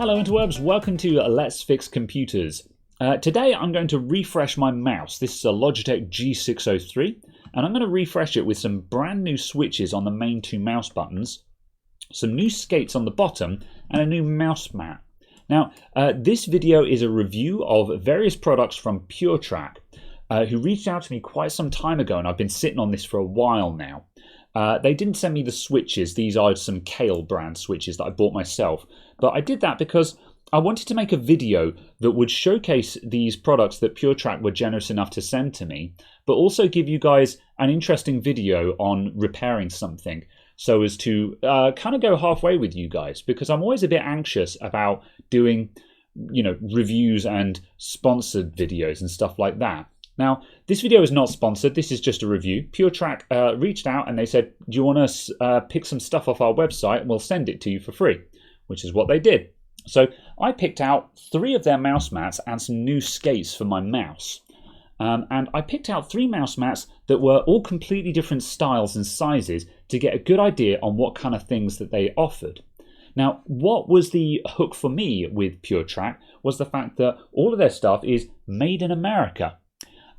Hello interwebs, welcome to Let's Fix Computers. Today I'm going to refresh my mouse. This is a Logitech G603 and I'm going to refresh it with some brand new switches on the main two mouse buttons, some new skates on the bottom and a new mouse mat. Now this video is a review of various products from PureTrak who reached out to me quite some time ago, and I've been sitting on this for a while now. They didn't send me the switches. These are some Kailh brand switches that I bought myself. But I did that because I wanted to make a video that would showcase these products that PureTrak were generous enough to send to me, but also give you guys an interesting video on repairing something, so as to kind of go halfway with you guys, because I'm always a bit anxious about doing, reviews and sponsored videos and stuff like that. Now, this video is not sponsored, this is just a review. PureTrak reached out and they said, do you want us pick some stuff off our website and we'll send it to you for free, which is what they did. So I picked out 3 of their mouse mats and some new skates for my mouse. And I picked out 3 mouse mats that were all completely different styles and sizes to get a good idea on what kind of things that they offered. Now, what was the hook for me with PureTrak was the fact that all of their stuff is made in America.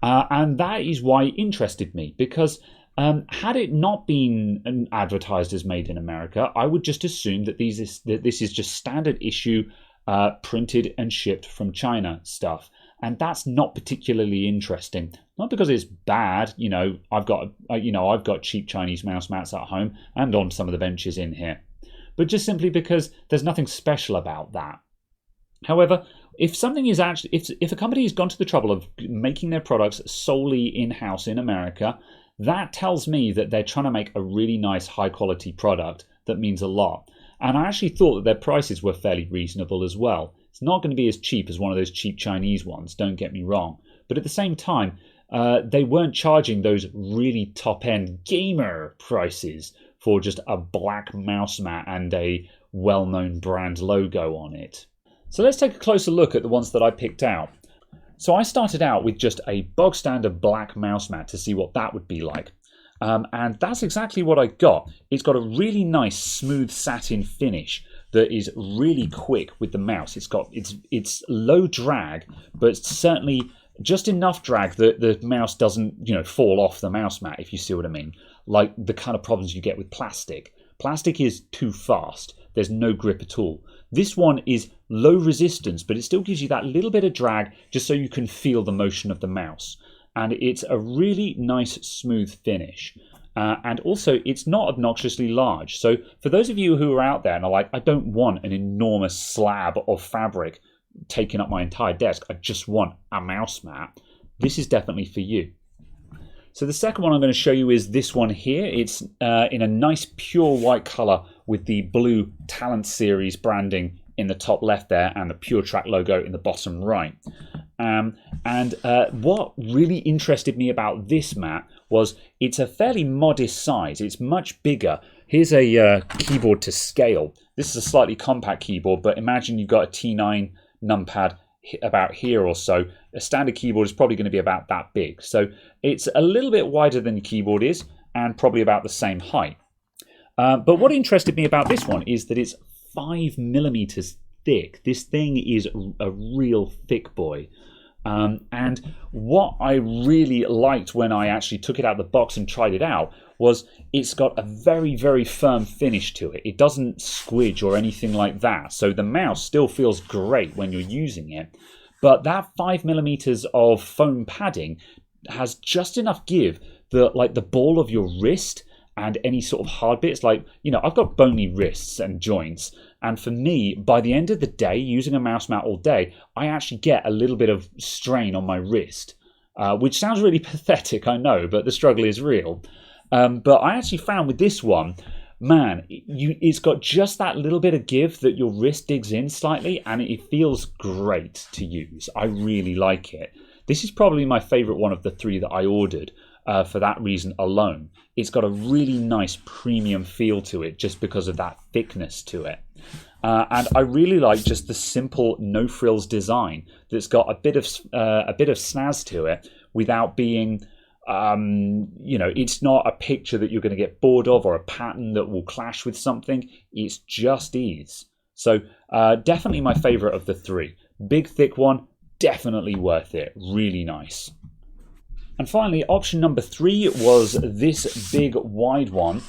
And that is why it interested me, because had it not been advertised as made in America, I would just assume that this is just standard issue printed and shipped from China stuff. And that's not particularly interesting. Not because it's bad, I've got cheap Chinese mouse mats at home and on some of the benches in here, but just simply because there's nothing special about that. However, if something is actually, if a company has gone to the trouble of making their products solely in-house in America, that tells me that they're trying to make a really nice high quality product that means a lot. And I actually thought that their prices were fairly reasonable as well. It's not going to be as cheap as one of those cheap Chinese ones, don't get me wrong. But at the same time, they weren't charging those really top-end gamer prices for just a black mouse mat and a well-known brand logo on it. So let's take a closer look at the ones that I picked out. So I started out with just a bog standard black mouse mat to see what that would be like. And that's exactly what I got. It's got a really nice smooth satin finish that is really quick with the mouse. It's low drag, but certainly just enough drag that the mouse doesn't fall off the mouse mat, if you see what I mean. Like the kind of problems you get with plastic. Plastic is too fast. There's no grip at all. This one is low resistance, but it still gives you that little bit of drag just so you can feel the motion of the mouse. And it's a really nice smooth finish. And also it's not obnoxiously large. So for those of you who are out there and are like, I don't want an enormous slab of fabric taking up my entire desk, I just want a mouse mat, this is definitely for you. So the second one I'm going to show you is this one here. It's in a nice pure white color with the blue Talent Series branding in the top left there and the PureTrak logo in the bottom right. What really interested me about this mat was it's a fairly modest size. It's much bigger. Here's a keyboard to scale. This is a slightly compact keyboard, but imagine you've got a T9 numpad about here or so. A standard keyboard is probably going to be about that big. So it's a little bit wider than the keyboard is and probably about the same height. But what interested me about this one is that it's 5mm thick. This thing is a real thick boy. And what I really liked when I actually took it out of the box and tried it out was it's got a very, very firm finish to it. It doesn't squidge or anything like that. So the mouse still feels great when you're using it. But that 5mm of foam padding has just enough give that, like, the ball of your wrist and any sort of hard bits, like, I've got bony wrists and joints. And for me, by the end of the day, using a mouse mat all day, I actually get a little bit of strain on my wrist, which sounds really pathetic, I know, but the struggle is real. But I actually found with this one, man, it's got just that little bit of give that your wrist digs in slightly, and it feels great to use. I really like it. This is probably my favorite one of the 3 that I ordered for that reason alone. It's got a really nice premium feel to it just because of that thickness to it. And I really like just the simple no frills design that's got a bit of snazz to it without being it's not a picture that you're going to get bored of or a pattern that will clash with something. It's just ease. So definitely my favorite of the three. Big, thick one, definitely worth it. Really nice. And finally, option number 3 was this big, wide one.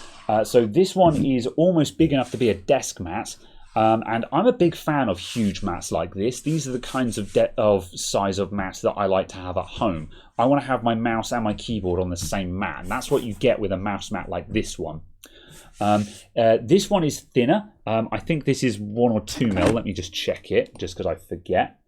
So this one is almost big enough to be a desk mat. And I'm a big fan of huge mats like this. These are the kinds of size of mats that I like to have at home. I want to have my mouse and my keyboard on the same mat, and that's what you get with a mouse mat like this one. This one is thinner. I think this is 1 or 2 mil. Let me just check it, just because I forget.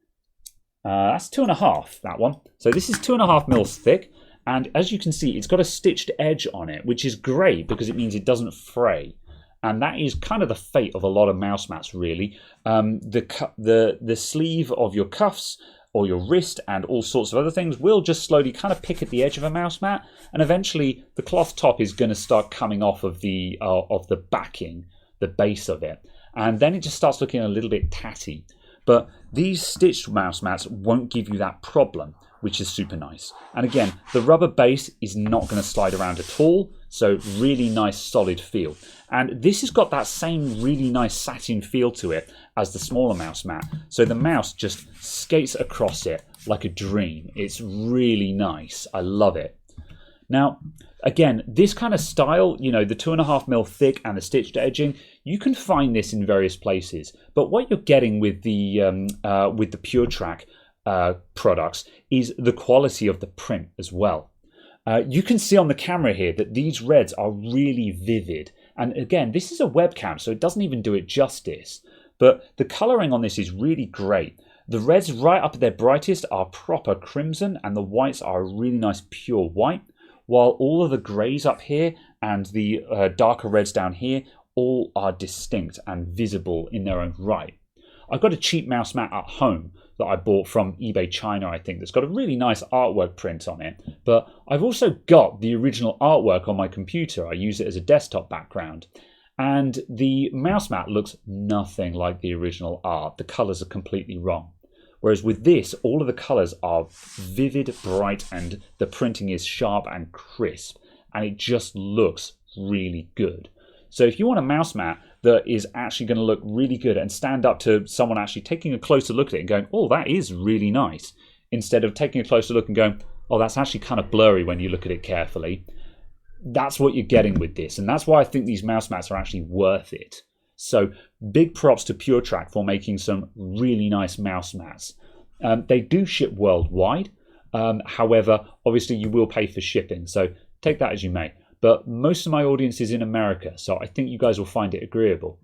That's 2.5, that one. So this is 2.5 mils thick, and as you can see, it's got a stitched edge on it, which is great because it means it doesn't fray. And that is kind of the fate of a lot of mouse mats, really. The sleeve of your cuffs or your wrist and all sorts of other things will just slowly kind of pick at the edge of a mouse mat, and eventually the cloth top is going to start coming off of the backing, the base of it, and then it just starts looking a little bit tatty. But these stitched mouse mats won't give you that problem, which is super nice. And again, the rubber base is not going to slide around at all, so really nice solid feel. And this has got that same really nice satin feel to it as the smaller mouse mat. So the mouse just skates across it like a dream. It's really nice. I love it. Now, again, this kind of style, you know, the 2.5 mil thick and the stitched edging, you can find this in various places. But what you're getting with the PureTrak products is the quality of the print as well. You can see on the camera here that these reds are really vivid. And again, this is a webcam, so it doesn't even do it justice. But the colouring on this is really great. The reds right up at their brightest are proper crimson, and the whites are a really nice pure white, while all of the greys up here and the darker reds down here all are distinct and visible in their own right. I've got a cheap mouse mat at home that I bought from eBay China, I think, that's got a really nice artwork print on it. But I've also got the original artwork on my computer. I use it as a desktop background. And the mouse mat looks nothing like the original art. The colours are completely wrong. Whereas with this, all of the colours are vivid, bright, and the printing is sharp and crisp. And it just looks really good. So if you want a mouse mat that is actually going to look really good and stand up to someone actually taking a closer look at it and going, oh, that is really nice, instead of taking a closer look and going, oh, that's actually kind of blurry when you look at it carefully, that's what you're getting with this. And that's why I think these mouse mats are actually worth it. So big props to PureTrak for making some really nice mouse mats. They do ship worldwide. However, obviously you will pay for shipping, so take that as you may. But most of my audience is in America, so I think you guys will find it agreeable.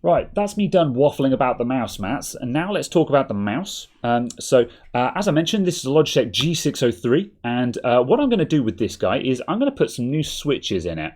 Right, that's me done waffling about the mouse mats, and now let's talk about the mouse. As I mentioned, this is a Logitech G603, and what I'm going to do with this guy is I'm going to put some new switches in it.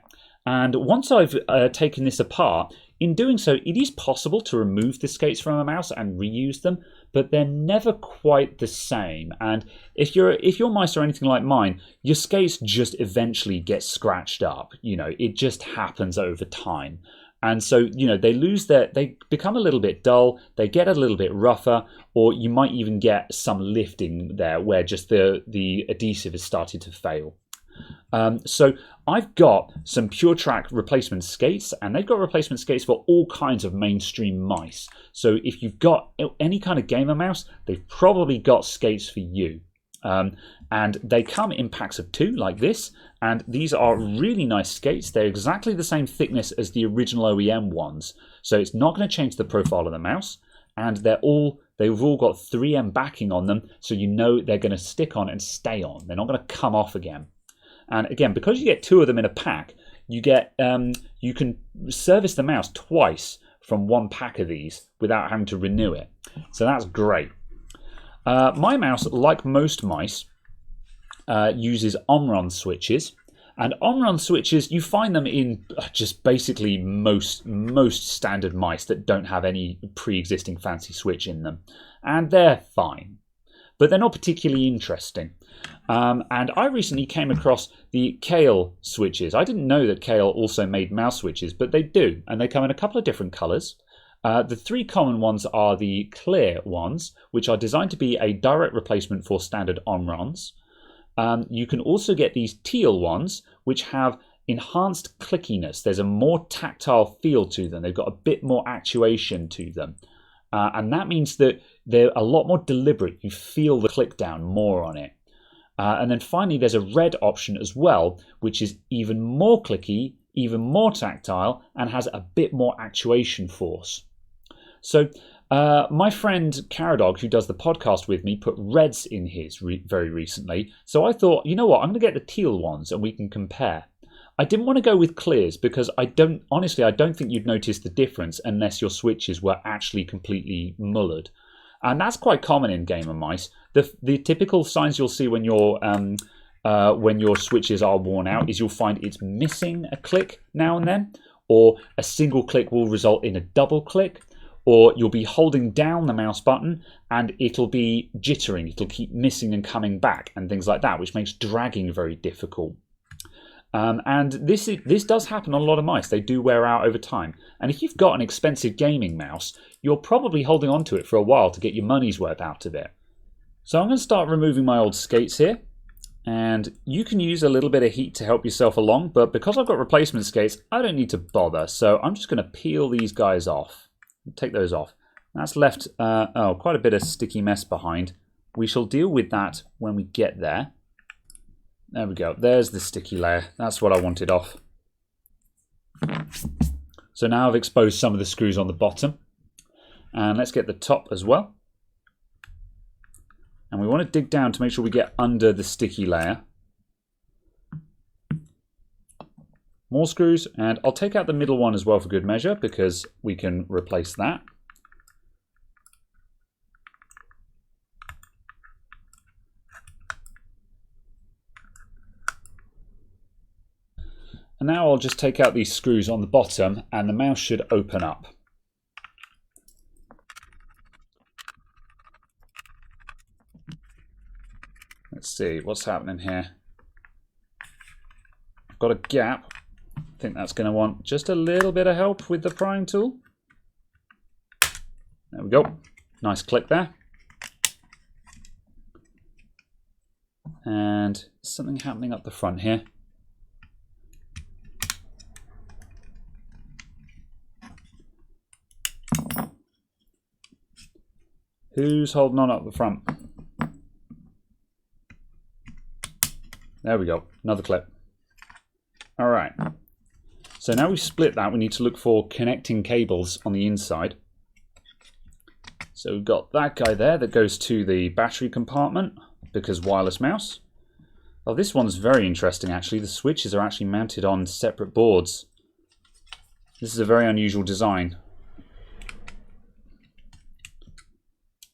And once I've taken this apart, in doing so, it is possible to remove the skates from a mouse and reuse them, but they're never quite the same. And if your mice are anything like mine, your skates just eventually get scratched up. You know, it just happens over time. And so, you know, they become a little bit dull, they get a little bit rougher, or you might even get some lifting there where just the adhesive has started to fail. So I've got some PureTrak replacement skates, and they've got replacement skates for all kinds of mainstream mice. So if you've got any kind of gamer mouse, they've probably got skates for you. And they come in packs of 2 like this, and these are really nice skates. They're exactly the same thickness as the original OEM ones, so it's not going to change the profile of the mouse, and they've all got 3M backing on them, so you know they're going to stick on and stay on. They're not going to come off again. And again, because you get 2 of them in a pack, you can service the mouse twice from 1 pack of these without having to renew it. So that's great. My mouse, like most mice, uses Omron switches. And Omron switches, you find them in just basically most standard mice that don't have any pre-existing fancy switch in them. And they're fine, but they're not particularly interesting. And I recently came across the Kailh switches. I didn't know that Kailh also made mouse switches, but they do, and they come in a couple of different colors. The 3 common ones are the clear ones, which are designed to be a direct replacement for standard Omrons. You can also get these teal ones, which have enhanced clickiness. There's a more tactile feel to them. They've got a bit more actuation to them. And that means that they're a lot more deliberate. You feel the click down more on it. And then finally, there's a red option as well, which is even more clicky, even more tactile, and has a bit more actuation force. So my friend Caradog, who does the podcast with me, put reds in his very recently. So I thought, you know what, I'm going to get the teal ones and we can compare. I didn't want to go with clears because I don't think you'd notice the difference unless your switches were actually completely mullered. And that's quite common in Gamer Mice. The typical signs you'll see when your switches are worn out is you'll find it's missing a click now and then, or a single click will result in a double click, or you'll be holding down the mouse button and it'll be jittering. It'll keep missing and coming back and things like that, which makes dragging very difficult. And this does happen on a lot of mice. They do wear out over time. And if you've got an expensive gaming mouse, you're probably holding on to it for a while to get your money's worth out of it. So I'm going to start removing my old skates here. And you can use a little bit of heat to help yourself along. But because I've got replacement skates, I don't need to bother. So I'm just going to peel these guys off. Take those off. That's left quite a bit of sticky mess behind. We shall deal with that when we get there. There we go. There's the sticky layer. That's what I wanted off. So now I've exposed some of the screws on the bottom. And let's get the top as well. And we want to dig down to make sure we get under the sticky layer. More screws, and I'll take out the middle one as well for good measure because we can replace that. And now I'll just take out these screws on the bottom and the mouse should open up. Let's see what's happening here. I've got a gap. I think that's going to want just a little bit of help with the prying tool. There we go. Nice click there. And something happening up the front here. Who's holding on up the front? There we go. Another clip. All right. So now we've split that, we need to look for connecting cables on the inside. So we've got that guy there that goes to the battery compartment because wireless mouse. Oh, this one's very interesting actually. The switches are actually mounted on separate boards. This is a very unusual design.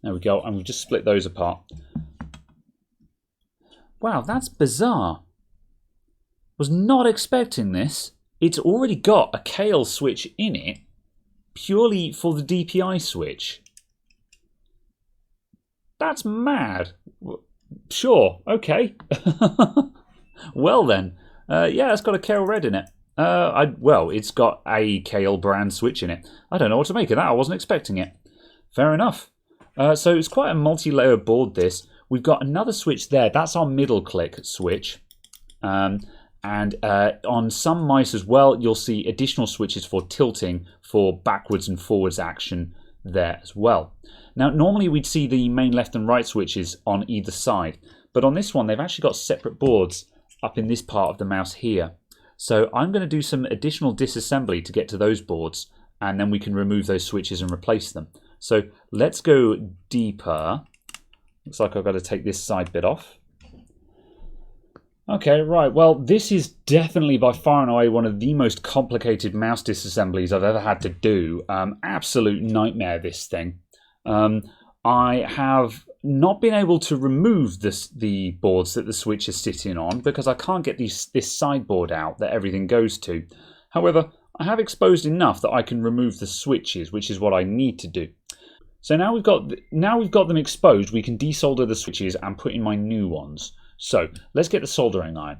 There we go, and we've just split those apart. Wow, that's bizarre. Was not expecting this. It's already got a Kailh switch in it, purely for the DPI switch. That's mad. Sure, okay. Well then, yeah, it's got a Kailh red in it. Well, it's got a Kailh brand switch in it. I don't know what to make of that. I wasn't expecting it. Fair enough. So it's quite a multi-layer board, this. We've got another switch there. That's our middle click switch. And on some mice as well, you'll see additional switches for tilting for backwards and forwards action there as well. Now, normally we'd see the main left and right switches on either side. But on this one, they've actually got separate boards up in this part of the mouse here. So I'm going to do some additional disassembly to get to those boards. And then we can remove those switches and replace them. So let's go deeper. Looks like I've got to take this side bit off. Okay, right. Well, this is definitely by far and away one of the most complicated mouse disassemblies I've ever had to do. Absolute nightmare, this thing. I have not been able to remove the boards that the switch is sitting on because I can't get this sideboard out that everything goes to. However, I have exposed enough that I can remove the switches, which is what I need to do. So now we've got them exposed, we can desolder the switches and put in my new ones. So let's get the soldering iron.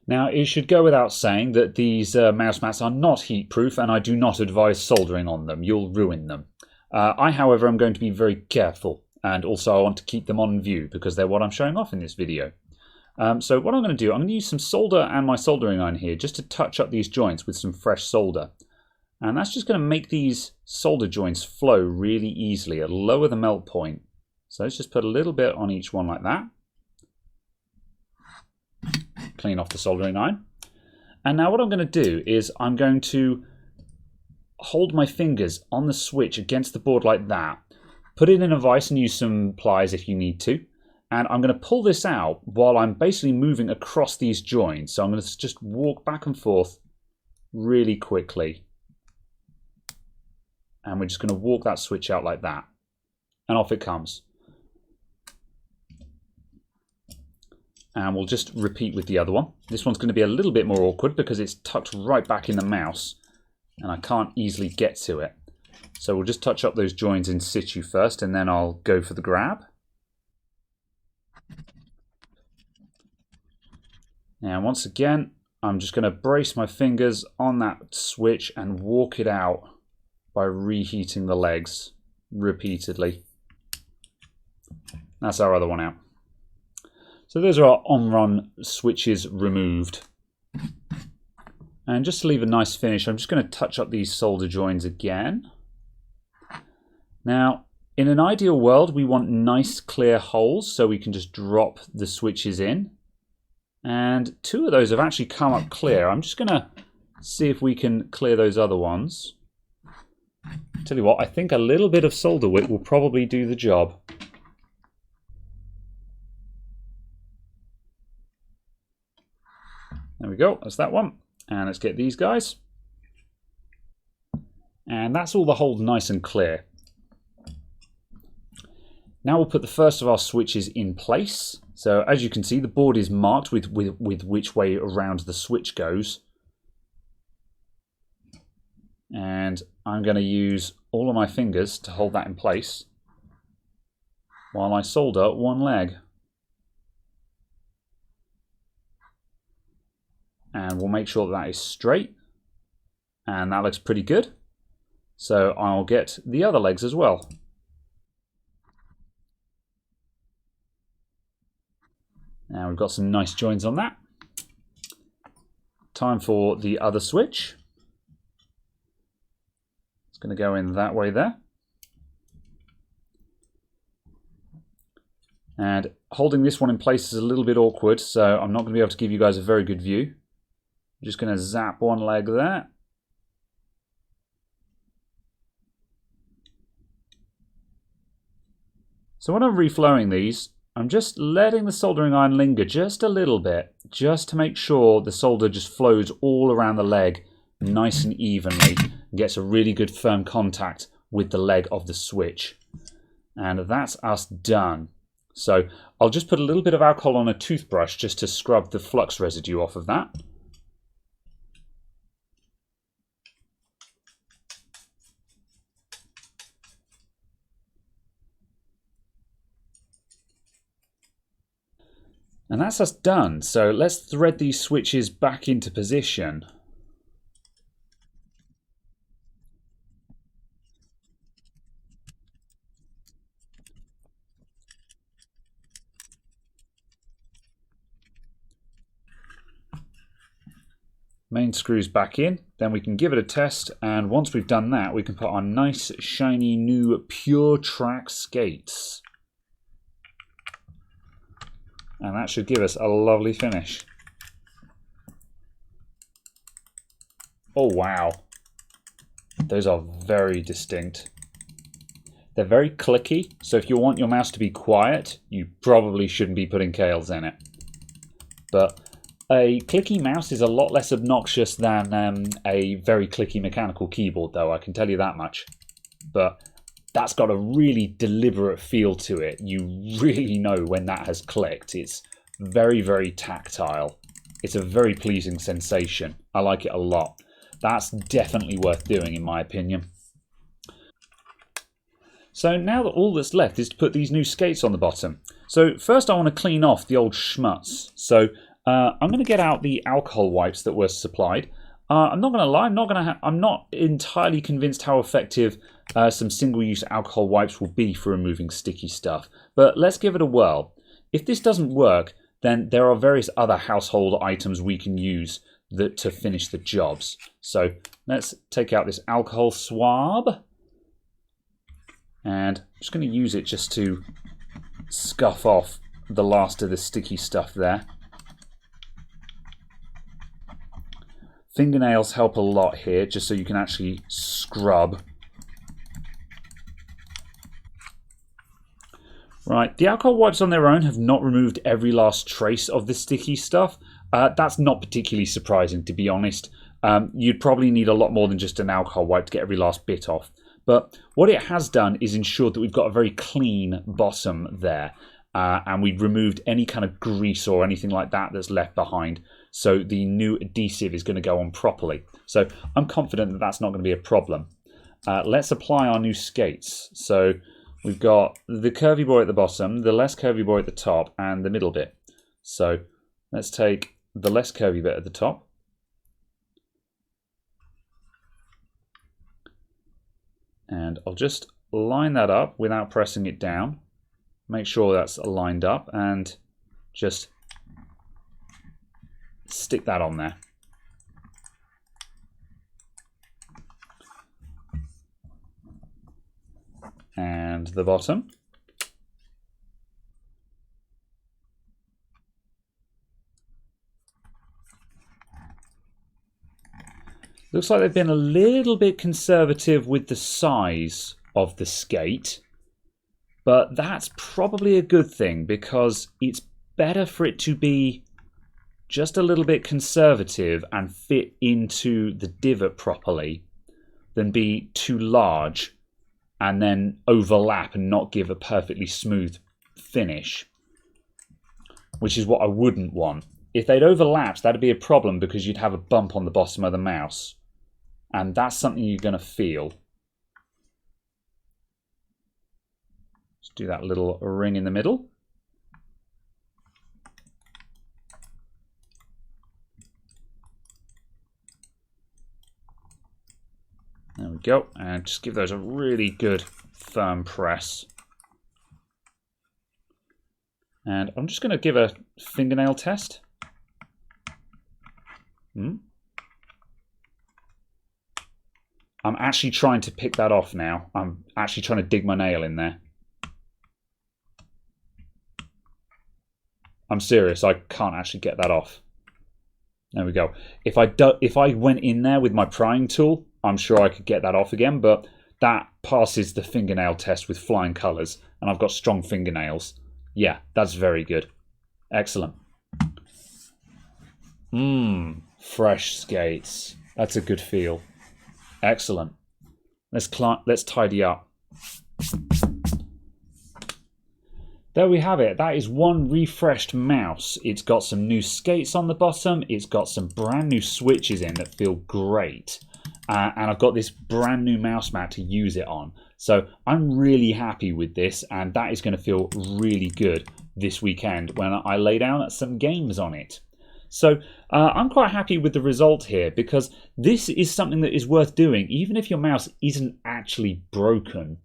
Now it should go without saying that these mouse mats are not heat proof and I do not advise soldering on them. You'll ruin them. I, however, am going to be very careful, and also I want to keep them on view because they're what I'm showing off in this video. So what I'm going to do, I'm going to use some solder and my soldering iron here just to touch up these joints with some fresh solder. And that's just going to make these solder joints flow really easily. It'll lower the melt point. So let's just put a little bit on each one like that. Clean off the soldering iron. And now what I'm going to do is I'm going to hold my fingers on the switch against the board like that. Put it in a vise and use some pliers if you need to. And I'm going to pull this out while I'm basically moving across these joints. So I'm going to just walk back and forth really quickly. And we're just going to walk that switch out like that. And off it comes. And we'll just repeat with the other one. This one's going to be a little bit more awkward because it's tucked right back in the mouse. And I can't easily get to it. So we'll just touch up those joints in situ first, and then I'll go for the grab. Now once again, I'm just going to brace my fingers on that switch and walk it out by reheating the legs repeatedly. That's our other one out. So those are our on-run switches removed. And just to leave a nice finish, I'm just going to touch up these solder joints again. Now, in an ideal world, we want nice clear holes so we can just drop the switches in. And 2 of those have actually come up clear. I'm just going to see if we can clear those other ones. Tell you what, I think a little bit of solder wick will probably do the job. There we go, that's that one. And let's get these guys. And that's all the holes nice and clear. Now we'll put the first of our switches in place. So as you can see, the board is marked with which way around the switch goes. And I'm going to use all of my fingers to hold that in place while I solder one leg. And we'll make sure that is straight. And that looks pretty good. So I'll get the other legs as well. Now we've got some nice joins on that. Time for the other switch. It's going to go in that way there. And holding this one in place is a little bit awkward, so I'm not going to be able to give you guys a very good view. I'm just going to zap one leg there. So when I'm reflowing these, I'm just letting the soldering iron linger just a little bit, just to make sure the solder just flows all around the leg nice and evenly and gets a really good firm contact with the leg of the switch. And that's us done. So I'll just put a little bit of alcohol on a toothbrush just to scrub the flux residue off of that. And that's us done. So let's thread these switches back into position. Main screws back in, then we can give it a test, and once we've done that, we can put our nice shiny new PureTrak skates. And that should give us a lovely finish. Oh wow, those are very distinct. They're very clicky, so if you want your mouse to be quiet, you probably shouldn't be putting Kailhs in it. But a clicky mouse is a lot less obnoxious than a very clicky mechanical keyboard, though, I can tell you that much. But that's got a really deliberate feel to it. You really know when that has clicked. It's very, very tactile. It's a very pleasing sensation. I like it a lot. That's definitely worth doing, in my opinion. So now that all that's left is to put these new skates on the bottom. So first I want to clean off the old schmutz. So I'm going to get out the alcohol wipes that were supplied. I'm not going to lie, I'm not entirely convinced how effective some single-use alcohol wipes will be for removing sticky stuff. But let's give it a whirl. If this doesn't work, then there are various other household items we can use to finish the jobs. So let's take out this alcohol swab. And I'm just going to use it just to scuff off the last of the sticky stuff there. Fingernails help a lot here, just so you can actually scrub. Right, the alcohol wipes on their own have not removed every last trace of the sticky stuff. That's not particularly surprising, to be honest. You'd probably need a lot more than just an alcohol wipe to get every last bit off. But what it has done is ensured that we've got a very clean bottom there. And we've removed any kind of grease or anything like that that's left behind. So the new adhesive is going to go on properly. So I'm confident that that's not going to be a problem. Let's apply our new skates. So we've got the curvy boy at the bottom, the less curvy boy at the top, and the middle bit. So let's take the less curvy bit at the top. And I'll just line that up without pressing it down. Make sure that's lined up and just stick that on there. And the bottom. Looks like they've been a little bit conservative with the size of the skate, but that's probably a good thing because it's better for it to be just a little bit conservative and fit into the divot properly than be too large and then overlap and not give a perfectly smooth finish, which is what I wouldn't want. If they'd overlapped, that'd be a problem because you'd have a bump on the bottom of the mouse. And that's something you're going to feel. Just do that little ring in the middle. There we go. And just give those a really good firm press. And I'm just going to give a fingernail test. I'm actually trying to pick that off now. I'm actually trying to dig my nail in there. I'm serious, I can't actually get that off. There we go. If I went in there with my prying tool, I'm sure I could get that off again, but that passes the fingernail test with flying colours, and I've got strong fingernails. Yeah, that's very good. Excellent. Fresh skates. That's a good feel. Excellent. Let's tidy up. There we have it. That is one refreshed mouse. It's got some new skates on the bottom. It's got some brand new switches in that feel great. And I've got this brand new mouse mat to use it on. So I'm really happy with this, and that is going to feel really good this weekend when I lay down some games on it. So I'm quite happy with the result here because this is something that is worth doing even if your mouse isn't actually broken.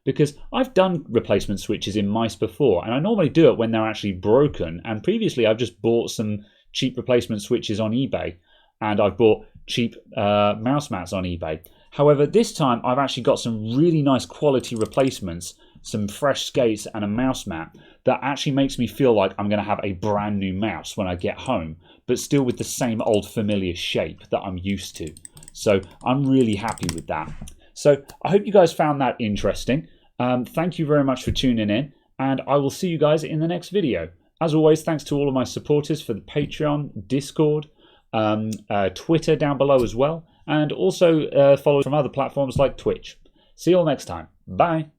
Because I've done replacement switches in mice before, and I normally do it when they're actually broken. And previously I've just bought some cheap replacement switches on eBay, and I've bought cheap mouse mats on eBay. However, this time I've actually got some really nice quality replacements, some fresh skates and a mouse mat that actually makes me feel like I'm going to have a brand new mouse when I get home, but still with the same old familiar shape that I'm used to. So I'm really happy with that. So I hope you guys found that interesting. Thank you very much for tuning in, and I will see you guys in the next video. As always, thanks to all of my supporters for the Patreon, Discord, Twitter down below as well, and also follow from other platforms like Twitch. See you all next time. Bye.